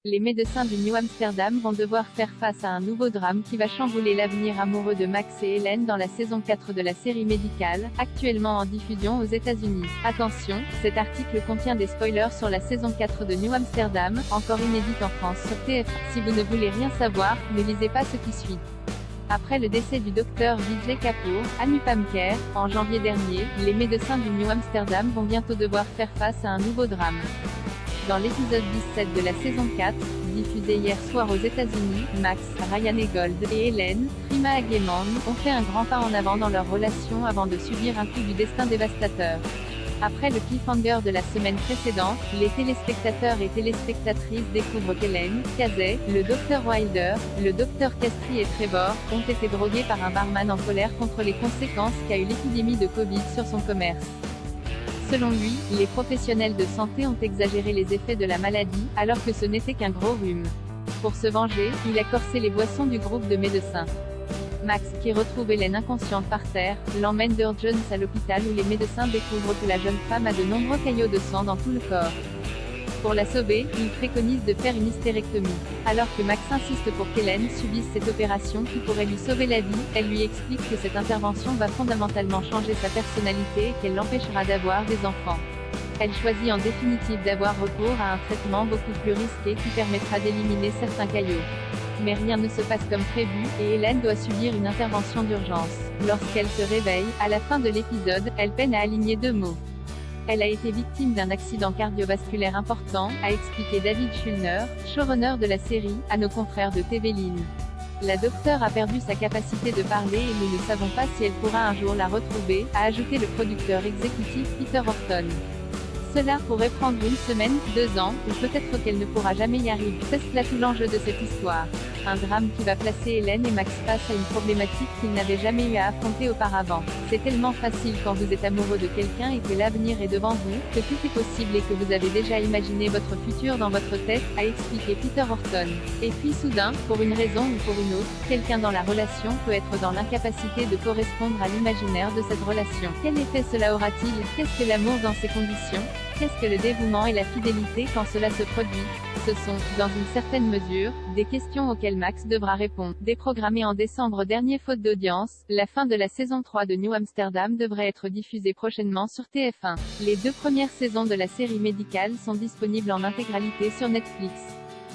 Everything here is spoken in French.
Les médecins du New Amsterdam vont devoir faire face à un nouveau drame qui va chambouler l'avenir amoureux de Max et Hélène dans la saison 4 de la série médicale, actuellement en diffusion aux États-Unis. Attention, cet article contient des spoilers sur la saison 4 de New Amsterdam, encore inédite en France sur TF1. Si vous ne voulez rien savoir, ne lisez pas ce qui suit. Après le décès du docteur Vijay Kapoor, Anupam Kher, en janvier dernier, les médecins du New Amsterdam vont bientôt devoir faire face à un nouveau drame. Dans l'épisode 17 de la saison 4, diffusé hier soir aux États-Unis, Max, Ryan Gold et Hélène, Prima Agyeman, ont fait un grand pas en avant dans leur relation avant de subir un coup du destin dévastateur. Après le cliffhanger de la semaine précédente, les téléspectateurs et téléspectatrices découvrent qu'Hélène, Casey, le Dr Wilder, le Dr Castry et Trevor, ont été drogués par un barman en colère contre les conséquences qu'a eu l'épidémie de Covid sur son commerce. Selon lui, les professionnels de santé ont exagéré les effets de la maladie, alors que ce n'était qu'un gros rhume. Pour se venger, il a corsé les boissons du groupe de médecins. Max, qui retrouve Hélène inconsciente par terre, l'emmène d'urgence à l'hôpital où les médecins découvrent que la jeune femme a de nombreux caillots de sang dans tout le corps. Pour la sauver, il préconise de faire une hystérectomie. Alors que Max insiste pour qu'Hélène subisse cette opération qui pourrait lui sauver la vie, elle lui explique que cette intervention va fondamentalement changer sa personnalité et qu'elle l'empêchera d'avoir des enfants. Elle choisit en définitive d'avoir recours à un traitement beaucoup plus risqué qui permettra d'éliminer certains caillots. Mais rien ne se passe comme prévu, et Hélène doit subir une intervention d'urgence. Lorsqu'elle se réveille, à la fin de l'épisode, elle peine à aligner deux mots. Elle a été victime d'un accident cardiovasculaire important, a expliqué David Schulner, showrunner de la série, à nos confrères de TV Line. La docteure a perdu sa capacité de parler et nous ne savons pas si elle pourra un jour la retrouver, a ajouté le producteur exécutif Peter Horton. Cela pourrait prendre une semaine, 2 ans, ou peut-être qu'elle ne pourra jamais y arriver. C'est là tout l'enjeu de cette histoire. Un drame qui va placer Hélène et Max face à une problématique qu'ils n'avaient jamais eu à affronter auparavant. C'est tellement facile quand vous êtes amoureux de quelqu'un et que l'avenir est devant vous, que tout est possible et que vous avez déjà imaginé votre futur dans votre tête, a expliqué Peter Horton. Et puis soudain, pour une raison ou pour une autre, quelqu'un dans la relation peut être dans l'incapacité de correspondre à l'imaginaire de cette relation. Quel effet cela aura-t-il? Qu'est-ce que l'amour dans ces conditions? Qu'est-ce que le dévouement et la fidélité quand cela se produit? Ce sont, dans une certaine mesure, des questions auxquelles Max devra répondre. Déprogrammée en décembre dernier faute d'audience, la fin de la saison 3 de New Amsterdam devrait être diffusée prochainement sur TF1. Les 2 premières saisons de la série médicale sont disponibles en intégralité sur Netflix.